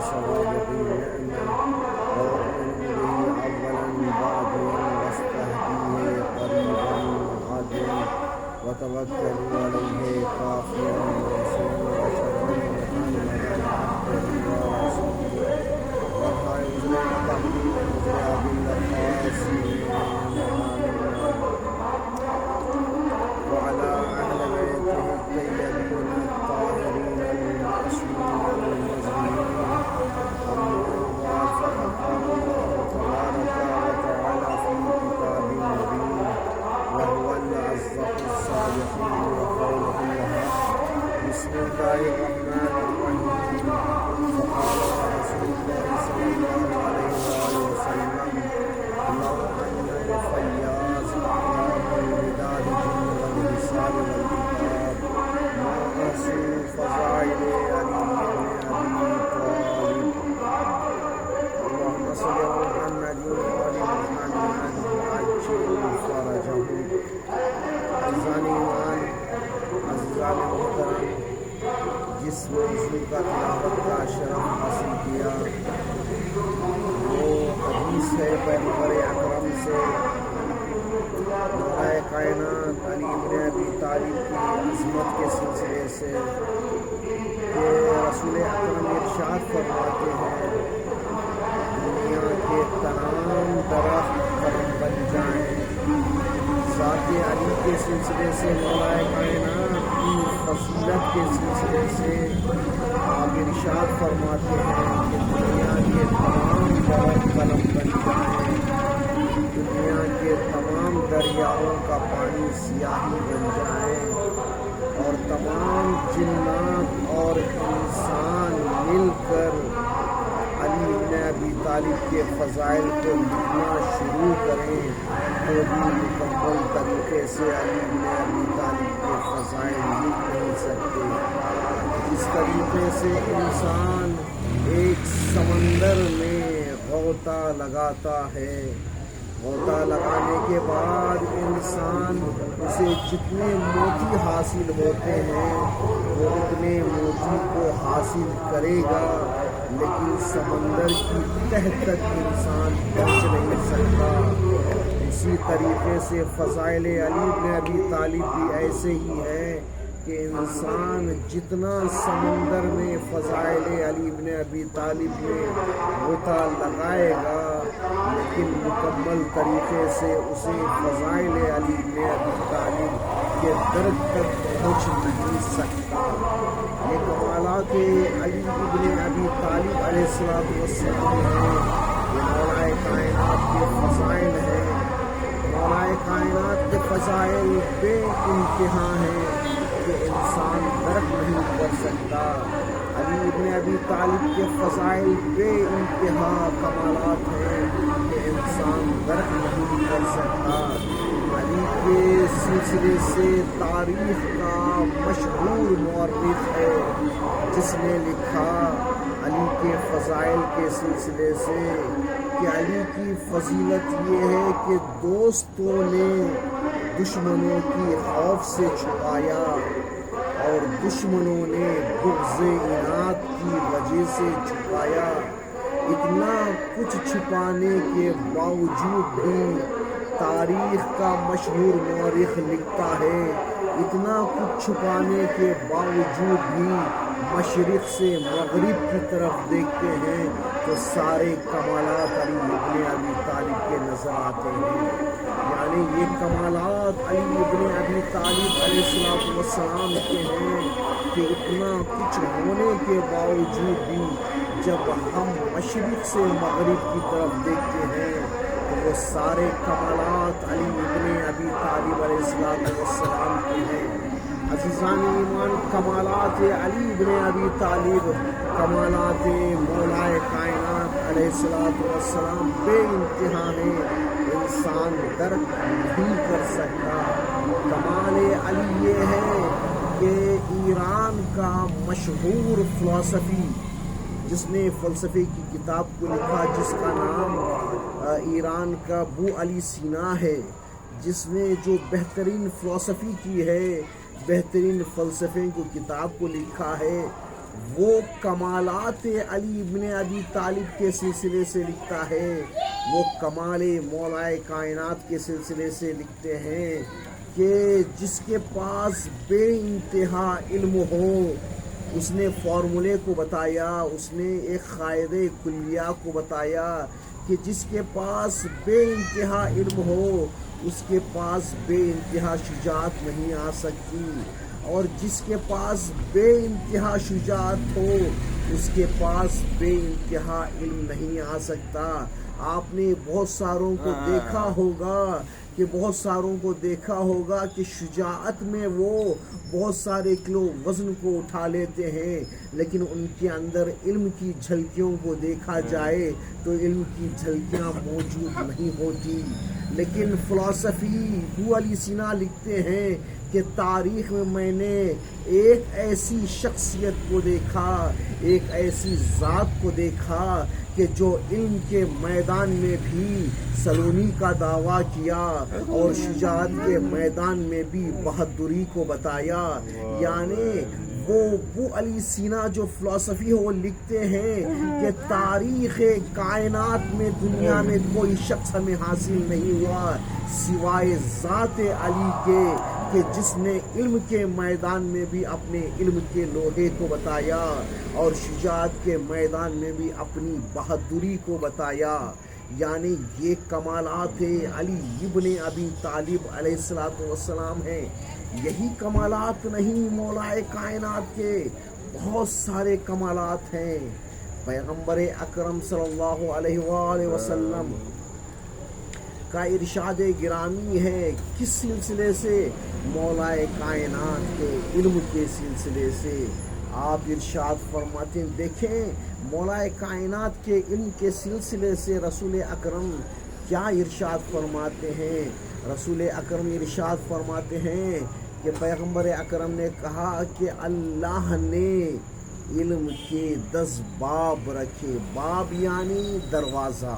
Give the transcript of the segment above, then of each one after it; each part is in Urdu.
وسوابق النعمة وأؤمن به أولا بعديا واستهديه قريبا عاجلا وتوكلوا عليه كافيا ناصرا وشرا محمدا عبده ورسوله والفائز بالتحقيق بأبي القاسم وعلى أهل بيته الطيبين الطاهرين المعصومين المزينين أما بعد فقد قال الله تبارك وتعالى في كتاب مبين وهو الأصدق الصادقين وقوله الحق بسم الله الرحمن الرحيم وقال رسول الله صلى الله عليه وآله وسلم لو أن الفياض أعلام الوداد جن والرسال والكتاب ما أحسن فضائل علي بن أبي طالب اللهم صل على محمد وآل محمد وعجل فرجه عزیزان ایمان عزیزان محترم جس موضوع کا تلاوت کا شرف حاصل کیا وہ حدیث ہے پیغمبر اکرم سے مولا کائنات علی بن ابی طالب کی عظمت کے سلسلے سے کہ رسول اکرم ارشاد فرماتے ہیں دنیا کے تمام درخت کرم بن جائیں ذات علی کے سلسلے سے مولا کائنات کی فضیلت کے سلسلے سے آپ ارشاد فرماتے ہیں کہ دنیا کے تمام درخت قلم بن جائیں دنیا کے تمام دریاؤں کا پانی سیاہی بن جائے اور تمام جنات اور انسان مل کر علی بن ابی طالب کے فضائل کو لکھنا شروع کریں تو بھی مکمل طریقے سے علی بن ابی طالب کے فضائل لکھ نہیں سکتے اس طریقے سے انسان ایک سمندر میں غوطہ لگاتا ہے غوطہ لگانے کے بعد انسان اسے جتنے موتی حاصل ہوتے ہیں وہ اتنے موتی کو حاصل کرے گا لیکن سمندر کی تہ تک انسان پہنچ نہیں سکتا اسی طریقے سے فضائل علی بن ابی طالب بھی ایسے ہی ہے کہ انسان جتنا سمندر میں فضائل علی بن ابی طالب میں غوطہ لگائے گا لیکن مکمل طریقے سے اسے فضائل علی بن ابی طالب کے درد تک پہنچ نہیں سکتا یہ کمالات علی بن ابی طالب علیہ السلام ہیں یہ مولا کائنات کے فضائل ہیں مولا کائنات کے فضائل بے انتہا ہیں کہ انسان درک نہیں کر سکتا علی بن ابی طالب کے فضائل بے انتہا کمالات ہیں کہ انسان درک نہیں کر سکتا علی کے سلسلے سے تاریخ کا مشہور مورخ ہے جس نے لکھا علی کے فضائل کے سلسلے سے کہ علی کی فضیلت یہ ہے کہ دوستوں نے دشمنوں کی خوف سے چھپایا اور دشمنوں نے بغض اناد کی وجہ سے چھپایا اتنا کچھ چھپانے کے باوجود بھی تاریخ کا مشہور مورخ لکھتا ہے اتنا کچھ چھپانے کے باوجود بھی مشرق سے مغرب کی طرف دیکھتے ہیں تو سارے کمالات علی بن ابی طالب کے نظر آتے ہیں یعنی یہ کمالات علی بن ابی طالب علیہ السلام کے ہیں کہ اتنا کچھ ہونے کے باوجود بھی جب ہم مشرق سے مغرب کی طرف دیکھتے ہیں تو وہ سارے کمالات علی بن ابی طالب علیہ السلام کے ہیں عزیزان ایمان کمالات علی بن ابی طالب کمالات مولا کائنات علیہ السلام بے انتہا ہیں انسان درک نہیں کر سکتا کمال علی یہ ہے کہ ایران کا مشہور فلسفی جس نے فلسفے کی کتاب کو لکھا جس کا نام ایران کا ابو علی سینا ہے جس نے جو بہترین فلسفی کی ہے بہترین فلسفے کو کتاب کو لکھا ہے وہ کمالات علی ابن ابی طالب کے سلسلے سے لکھتا ہے، وہ کمال مولا کائنات کے سلسلے سے لکھتے ہیں کہ جس کے پاس بے انتہا علم ہو، اس نے فارمولے کو بتایا، اس نے ایک قاعدہ کلیہ کو بتایا کہ جس کے پاس بے انتہا علم ہو اس کے پاس بے انتہا شجاعت نہیں آ سکتی، اور جس کے پاس بے انتہا شجاعت ہو اس کے پاس بے انتہا علم نہیں آ سکتا۔ آپ نے بہت ساروں کو دیکھا ہوگا کہ شجاعت میں وہ بہت سارے کلو وزن کو اٹھا لیتے ہیں، لیکن ان کے اندر علم کی جھلکیوں کو دیکھا جائے تو علم کی جھلکیاں موجود نہیں ہوتی۔ لیکن فلسفی ابو علی سینا لکھتے ہیں کہ تاریخ میں نے ایک ایسی شخصیت کو دیکھا، ایک ایسی ذات کو دیکھا کہ جو علم کے میدان میں بھی سلونی کا دعویٰ کیا اور شجاعت کے میدان میں بھی بہادری کو بتایا۔ یعنی وہ ابو علی سینا جو فلسفی ہے وہ لکھتے ہیں کہ تاریخ کائنات میں دنیا میں کوئی شخص ہمیں حاصل نہیں ہوا سوائے ذات علی کے، کہ جس نے علم کے میدان میں بھی اپنے علم کے لوہے کو بتایا اور شجاعت کے میدان میں بھی اپنی بہادری کو بتایا۔ یعنی یہ کمالات علی ابن ابی طالب علیہ السلام ہیں۔ یہی کمالات نہیں، مولا کائنات کے بہت سارے کمالات ہیں۔ پیغمبر اکرم صلی اللہ علیہ وآلہ وسلم کا ارشاد گرامی ہے، کس سلسلے سے؟ مولا کائنات کے علم کے سلسلے سے۔ آپ ارشاد فرماتے ہیں، دیکھیں مولا کائنات کے علم کے سلسلے سے رسول اکرم کیا ارشاد فرماتے ہیں۔ رسول اکرم ارشاد فرماتے ہیں کہ پیغمبر اکرم نے کہا کہ اللہ نے علم کے 10 باب رکھے۔ باب یعنی دروازہ،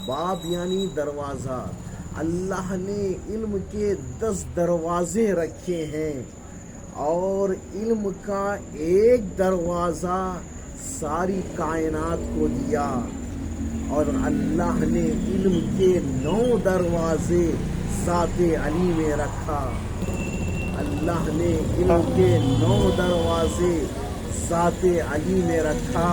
باب یعنی دروازہ۔ اللہ نے علم کے 10 دروازے رکھے ہیں، اور علم کا ایک دروازہ ساری کائنات کو دیا، اور اللہ نے علم کے 9 دروازے ذات علی میں رکھا۔ اللہ نے علم کے 9 دروازے ذات علی میں رکھا۔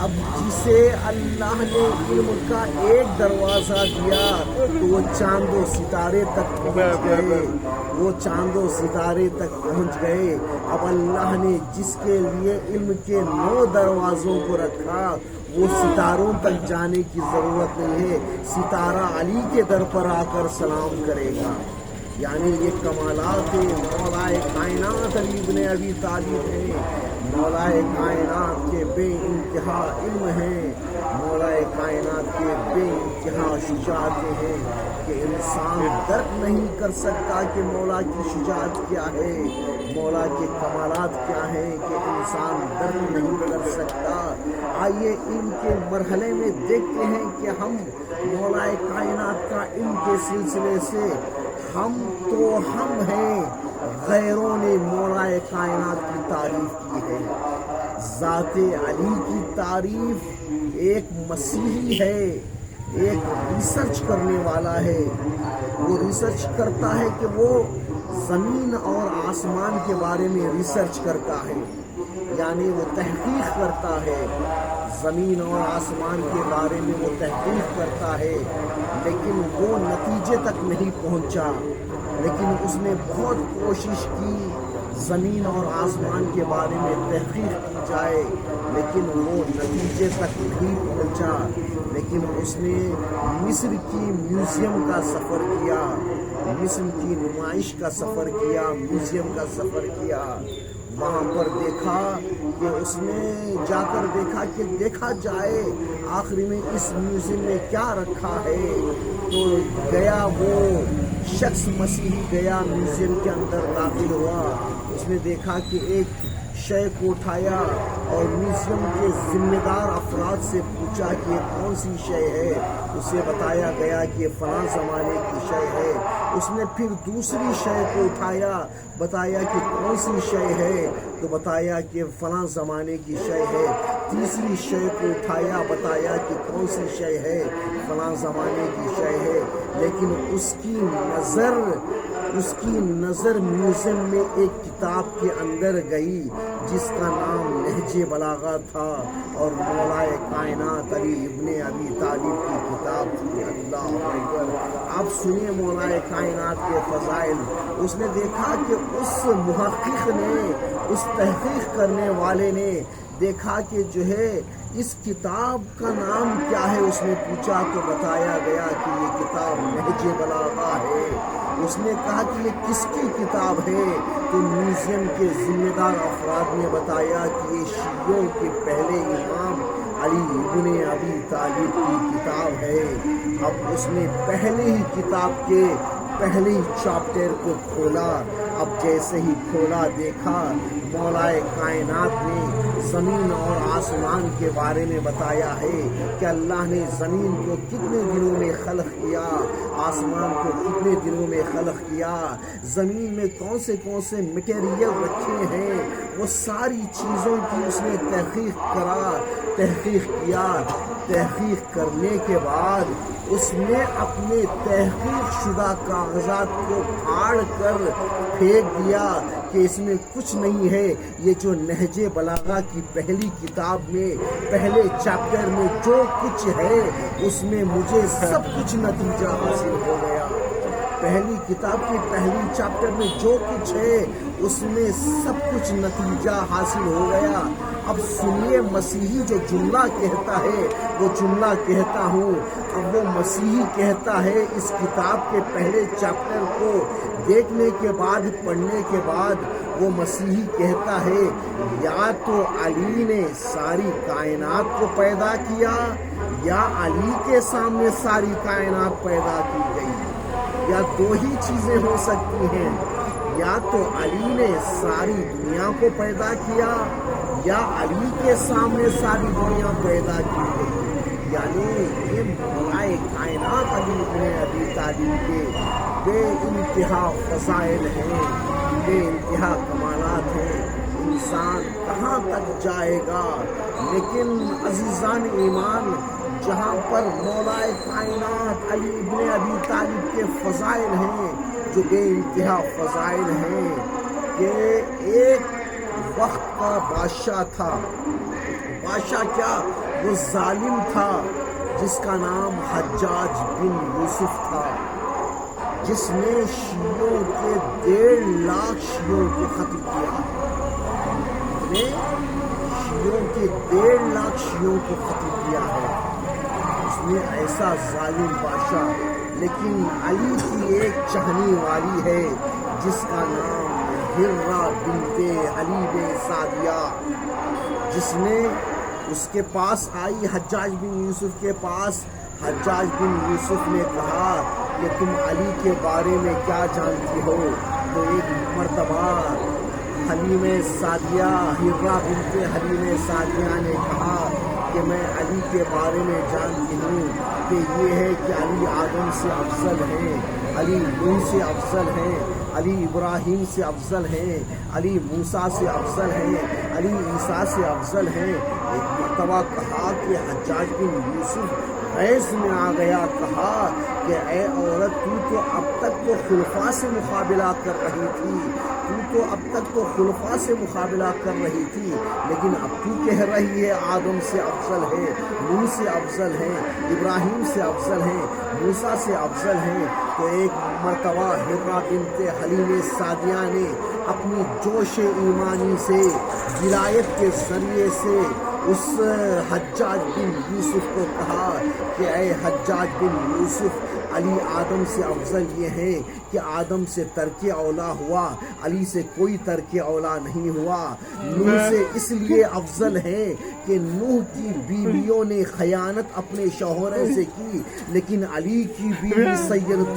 اب جسے اللہ نے علم کا ایک دروازہ دیا تو وہ چاند و ستارے تک پہنچ گئے، وہ چاند و ستارے تک پہنچ گئے۔ اب اللہ نے جس کے لیے علم کے 9 دروازوں کو رکھا وہ ستاروں تک جانے کی ضرورت نہیں ہے، ستارہ علی کے در پر آ کر سلام کرے گا۔ یعنی یہ کمالات مولا کائنات علی ابن ابی طالب ہیں، مولا کائنات کے بے انتہا علم ہیں، مولا کائنات کے بے انتہا شجاعتیں ہیں کہ انسان درک نہیں کر سکتا کہ مولا کی شجاعت کیا ہے، مولا کے کمالات کیا ہیں کہ انسان درک نہیں کر سکتا۔ آئیے علم کے مرحلے میں دیکھتے ہیں کہ ہم مولا کائنات کا علم کے سلسلے سے ہم ہیں، غیروں نے مولا کائنات کی تعریف کی ہے۔ ذات علی کی تعریف ایک مسیحی ہے، ایک ریسرچ کرنے والا ہے، وہ ریسرچ کرتا ہے کہ وہ زمین اور آسمان کے بارے میں ریسرچ کرتا ہے، یعنی وہ تحقیق کرتا ہے، زمین اور آسمان کے بارے میں وہ تحقیق کرتا ہے، لیکن وہ نتیجے تک نہیں پہنچا، لیکن اس نے بہت کوشش کی زمین اور آسمان کے بارے میں تحقیق کی جائے، لیکن وہ نتیجے تک نہیں پہنچا۔ لیکن اس نے مصر کی میوزیم کا سفر کیا، مصر کی نمائش کا سفر کیا، میوزیم کا سفر کیا۔ وہاں پر دیکھا کہ اس نے جا کر دیکھا کہ دیکھا جائے آخری میں اس میوزیم میں کیا رکھا ہے، تو گیا وہ شخص مسیحی گیا میوزیم کے اندر داخل ہوا، اس نے دیکھا کہ ایک شے کو اٹھایا اور میوزیم کے ذمہ دار افراد سے پوچھا کہ یہ کون سی شے ہے، اسے بتایا گیا کہ یہ فلاں زمانے کی شے ہے۔ اس نے پھر دوسری شے کو اٹھایا، بتایا کہ کون سی شے ہے، تو بتایا کہ فلاں زمانے کی شے ہے۔ تیسری شے کو اٹھایا، بتایا کہ کون سی شے ہے، فلاں زمانے کی شے ہے۔ لیکن اس کی نظر میوزیم میں ایک کتاب کے اندر گئی جس کا نام نہج بلاغہ تھا اور مولائے کائنات علی ابن ابی طالب کی کتاب تھی۔ اللہ اکبر! آپ سنیے مولائے کائنات کے فضائل۔ اس نے دیکھا کہ اس محقق نے، اس تحقیق کرنے والے نے دیکھا کہ جو ہے اس کتاب کا نام کیا ہے۔ اس نے پوچھا تو بتایا گیا کہ یہ کتاب نہج بلاغہ ہے۔ اس نے کہا کہ یہ کس کی کتاب ہے، تو میوزیم کے ذمہ دار افراد نے بتایا کہ یہ شیعوں کے پہلے امام علی ابن ابی طالب کی کتاب ہے۔ اب اس نے پہلے ہی کتاب کے پہلے ہی چیپٹر کو کھولا۔ اب جیسے ہی کھولا، دیکھا مولائے کائنات نے زمین اور آسمان کے بارے میں بتایا ہے کہ اللہ نے زمین کو کتنے دنوں میں خلق کیا، آسمان کو کتنے دنوں میں خلق کیا، زمین میں کون سے مٹیریل رکھے ہیں، وہ ساری چیزوں کی اس نے تحقیق کیا۔ تحقیق کرنے کے بعد اس نے اپنے تحقیق شدہ کاغذات کو پھاڑ کر پھینک دیا کہ اس میں کچھ نہیں ہے۔ یہ جو نہج بلاغہ کی پہلی کتاب میں پہلے چیپٹر میں جو کچھ ہے، اس میں مجھے سب کچھ نتیجہ حاصل ہو گیا۔ پہلی کتاب کی پہلی چیپٹر میں جو کچھ ہے، اس میں سب کچھ نتیجہ حاصل ہو گیا۔ اب سنیے مسیحی جو جملہ کہتا ہے، وہ جملہ کہتا ہوں۔ اب وہ مسیحی کہتا ہے اس کتاب کے پہلے چیپٹر کو دیکھنے کے بعد، پڑھنے کے بعد، وہ مسیحی کہتا ہے یا تو علی نے ساری کائنات کو پیدا کیا یا علی کے سامنے ساری کائنات پیدا کی گئی، یا دو ہی چیزیں ہو سکتی ہیں، یا تو علی نے ساری دنیا کو پیدا کیا یا علی کے سامنے ساری دنیا پیدا کی گئی۔ یعنی یہ مولائے کائنات علی ابن ابی طالب کے بے انتہا فضائل ہیں، بے انتہا کمالات ہیں۔ انسان کہاں تک جائے گا؟ لیکن عزیزان ایمان، جہاں پر مولائے کائنات علی ابن ابی طالب کے فضائل ہیں، جو بے انتہا فضائل ہیں، کہ ایک وقت کا بادشاہ تھا۔ بادشاہ کیا؟ وہ ظالم تھا جس کا نام حجاج بن یوسف تھا، جس نے شیعوں کے 1.5 لاکھ شیعوں کو قتل کیا۔ شیعوں کے 1.5 لاکھ شیعوں کو قتل کیا ہے۔ اس نے ایسا ظالم بادشاہ، لیکن علی کی ایک چاہنے والی ہے جس کا نام ہرہ بنت حلیب سعدیہ، جس نے اس کے پاس آئی، حجاج بن یوسف کے پاس۔ حجاج بن یوسف نے کہا کہ تم علی کے بارے میں کیا جانتی ہو؟ تو ایک مرتبہ حلیم سعدیہ، ہرہ بنت حلیم سعدیہ نے کہا کہ میں علی کے بارے میں جانتی ہوں کہ یہ ہے کہ علی آدم سے افضل ہیں، علی نوح سے افضل ہیں، علی ابراہیم سے افضل ہیں، علی موسیٰ سے افضل ہیں، علی عیسیٰ سے افضل ہیں۔ ایک مرتبہ کہا کہ حجاج بن یوسف غیظ میں آ گیا، کہا کہ اے عورت، تو اب تک تو خلفاء سے مقابلہ کر رہی تھی، لیکن اب تو کہہ رہی ہے آدم سے افضل ہے، نوح سے افضل ہیں، ابراہیم سے افضل ہیں، موسیٰ سے افضل ہیں۔ تو ایک مرتبہ ہرہ بنت حلیم سعدیہ نے اپنی جوش ایمانی سے، ولایت کے ذریعے سے اس حجاج بن یوسف کو کہا کہ اے حجاج بن یوسف، علی آدم سے افضل یہ ہے کہ آدم سے ترک اولا ہوا، علی سے کوئی ترک اولا نہیں ہوا۔ نوح سے اس لیے افضل ہے کہ نوح کی بیویوں نے خیانت اپنے شوہروں سے کی، لیکن علی کی بیوی سیدۃ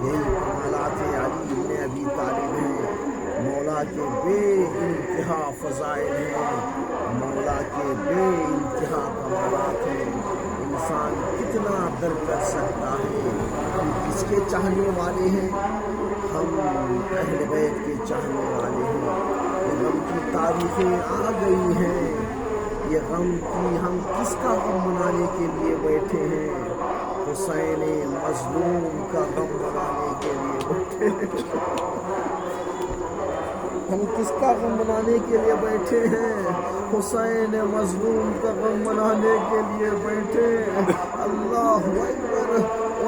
یہی کمالات علی ابن ابی طالب ہیں۔ مولا کے بے انتہا فضائل ہیں، مولا کے بے انتہا کمالات ہیں۔ انسان کتنا در کر سکتا ہے؟ ہم کس کے چاہنے والے ہیں؟ ہم اہل بیت کے چاہنے والے ہیں۔ یہ غم کی تاریخیں آ گئی ہیں، یہ غم کی ہم کس کا غم منانے کے لیے بیٹھے ہیں؟ حسین مظلوم کا غم منانے کے لیے بیٹھے ہیں۔ ہم کس کا غم منانے کے لیے بیٹھے ہیں؟ حسین مظلوم کا غم منانے کے لیے بیٹھے ہیں۔ اللہ اکبر۔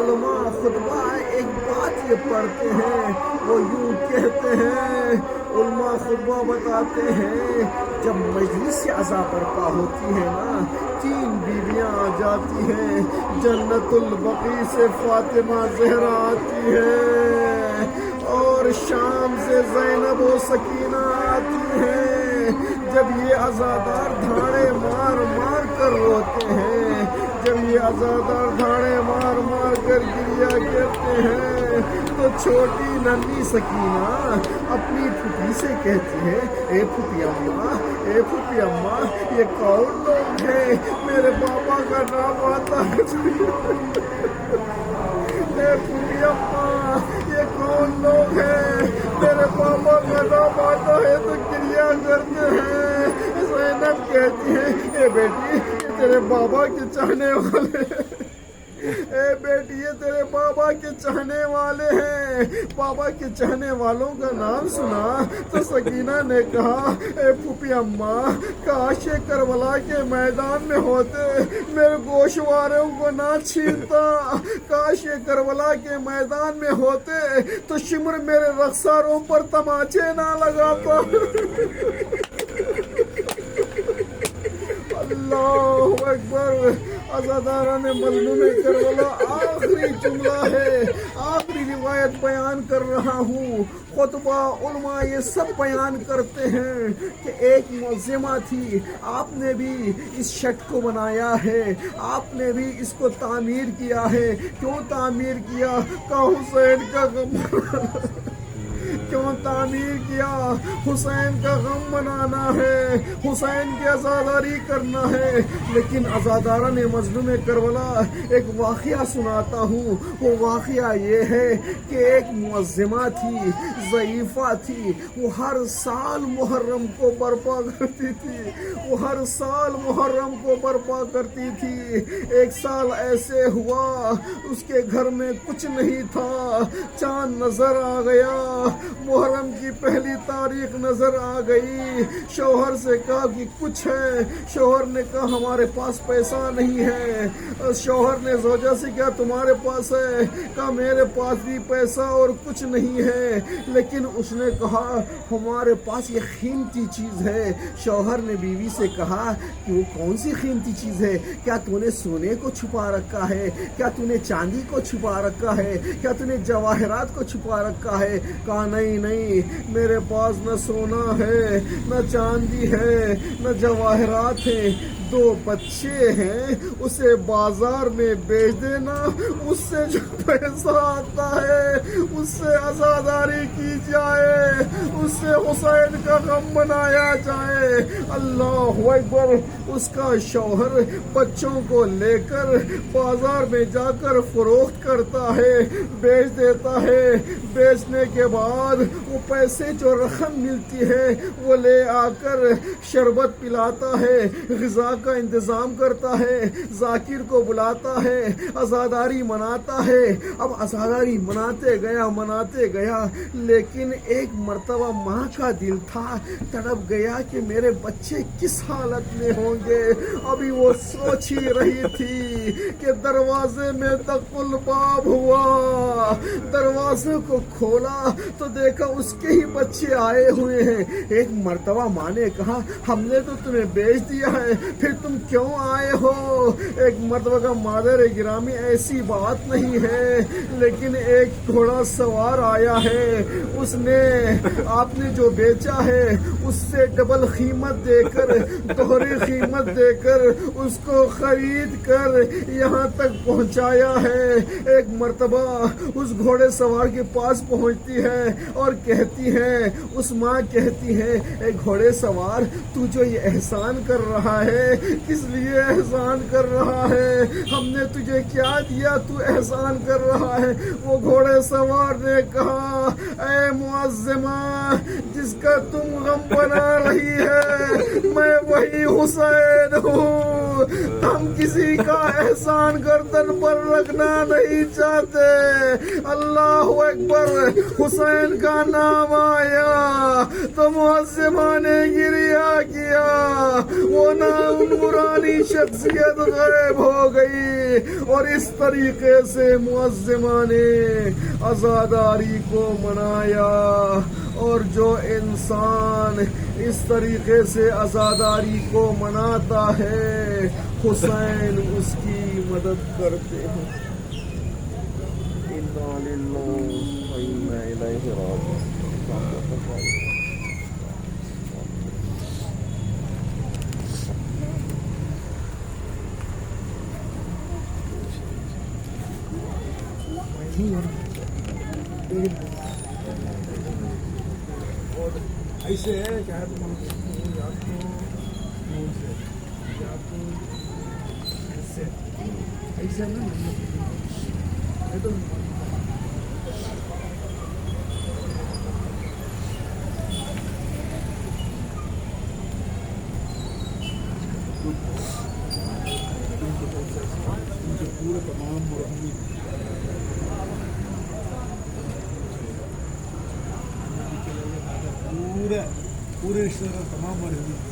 علماء خطبہ ایک بات یہ پڑھتے ہیں، وہ یوں کہتے ہیں، علماء خطبہ بتاتے ہیں، جب مجلس سے عزا برپا ہوتی ہے نا، 3 بیویاں آ جاتی ہیں، جنت البقیع سے فاطمہ زہرا آتی ہے، اور شام سے زینب و سکینہ آتی ہیں۔ جب یہ عزادار دھاڑے مار مار کر روتے ہیں، جب یہ عزادار دھاڑے مار مار کر گریا کرتے ہیں، تو چھوٹی ننھی سکینہ اپنی پھوپھی سے کہتی ہے، اے پھوپھی اماں، اے پھوپھی اماں، یہ کون لوگ ہیں؟ میرے پاپا کا نام آتا ہے۔ اے پھوپھی اماں، یہ کون لوگ ہیں؟ میرے پاپا کا نام آتا ہے تو گریا کرتے ہیں۔ زینب کہتی ہے، اے بیٹی، یہ تیرے بابا کے چاہنے والے ہیں، اے بیٹی یہ تیرے بابا کے چاہنے والے ہیں۔ بابا کے چاہنے والوں کا نام سنا تو سکینہ نے کہا، اے پھوپھی اماں، کاش یہ کربلا کے میدان میں ہوتے، میرے گوشواروں کو نہ چھیلتا، کاش یہ کربلا کے میدان میں ہوتے تو شمر میرے رخساروں پر تماچے نہ لگاتا۔ اللہ اکبر۔ عزاداران مظلوم کربلا آخری جملہ ہے، آخری روایت بیان کر رہا ہوں۔ خطبہ علماء یہ سب بیان کرتے ہیں کہ ایک معظمہ تھی، آپ نے بھی اس شٹ کو بنایا ہے، آپ نے بھی اس کو تعمیر کیا ہے۔ کیوں تعمیر کیا؟ کہ حسین کا غم کیوں تعمیر کیا؟ حسین کا غم منانا ہے، حسین کی عزاداری کرنا ہے۔ لیکن عزاداران مظلوم کربلا ایک واقعہ سناتا ہوں۔ وہ واقعہ یہ ہے کہ ایک معظمہ تھی، ضعیفہ تھی، وہ ہر سال محرم کو برپا کرتی تھی، وہ ہر سال محرم کو برپا کرتی تھی۔ ایک سال ایسے ہوا اس کے گھر میں کچھ نہیں تھا، چاند نظر آ گیا، محرم کی پہلی تاریخ نظر آ گئی۔ شوہر سے کہا کہ کچھ ہے، شوہر نے کہا ہمارے پاس پیسہ نہیں ہے۔ شوہر نے زوجہ سے کہا تمہارے پاس ہے؟ کہا میرے پاس بھی پیسہ اور کچھ نہیں ہے، لیکن اس نے کہا ہمارے پاس یہ قیمتی چیز ہے۔ شوہر نے بیوی سے کہا کہ وہ کون سی قیمتی چیز ہے؟ کیا تو نے سونے کو چھپا رکھا ہے؟ کیا تو نے چاندی کو چھپا رکھا ہے؟ کیا تو نے جواہرات کو چھپا رکھا ہے؟ کہا نہیں، میرے پاس نہ سونا ہے، نہ چاندی ہے، نہ جواہرات ہیں، 2 بچے ہیں، اسے بازار میں بیچ دینا، اس سے جو پیسہ آتا ہے اس سے عزاداری کی جائے، اس سے حسین کا غم منایا جائے۔ اللہ اکبر۔ اس کا شوہر بچوں کو لے کر بازار میں جا کر فروخت کرتا ہے، بیچ دیتا ہے۔ بیچنے کے بعد وہ پیسے جو رقم ملتی ہے وہ لے آ کر شربت پلاتا ہے، غذا کا انتظام کرتا ہے، ذاکر کو بلاتا ہے، عزاداری مناتا ہے۔ اب عزاداری مناتے گیا، لیکن ایک مرتبہ ماں کا دل تھا، تڑپ گیا کہ میرے بچے کس حالت میں ہوں گے۔ ابھی وہ سوچ ہی رہی تھی کہ دروازے میں دق الباب ہوا، دروازے کو کھولا تو دیکھا اس کے ہی بچے آئے ہوئے ہیں۔ ایک مرتبہ ماں نے کہا ہم نے تو تمہیں بیچ دیا ہے، پھر آخر تم کیوں آئے ہو؟ ایک مرتبہ کا مادر گرامی ایسی بات نہیں ہے، لیکن ایک گھوڑا سوار آیا ہے، اس نے آپ نے جو بیچا ہے اس سے ڈبل قیمت دے کر، دوہری قیمت دے کر اس کو خرید کر یہاں تک پہنچایا ہے۔ ایک مرتبہ اس گھوڑے سوار کے پاس پہنچتی ہے اور کہتی ہے، اس ماں کہتی ہے، اے گھوڑے سوار، تو جو یہ احسان کر رہا ہے کس لیے احسان کر رہا ہے؟ ہم نے تجھے کیا دیا تو احسان کر رہا ہے؟ وہ گھوڑے سوار نے کہا، اے معظمہ، جس کا تم غم بنا رہی ہے میں وہی حسین ہوں۔ ہم کسی کا احسان گردن پر رکھنا نہیں چاہتے۔ اللہ اکبر۔ حسین کا نام آیا تو معظمہ نے گریہ کیا، وہ نورانی شخصیت غائب ہو گئی، اور اس طریقے سے معظمہ نے عزاداری کو منایا۔ اور جو انسان اس طریقے سے عزاداری کو مناتا ہے، حسین اس کی مدد کرتے ہیں۔ انا للہ و انا الیہ راجعون۔ ایسے ہے کیا ہے، تم یاد کو ایسے نا تو پورے تمام مرحومین پورے رشتے دار تمام مرحومین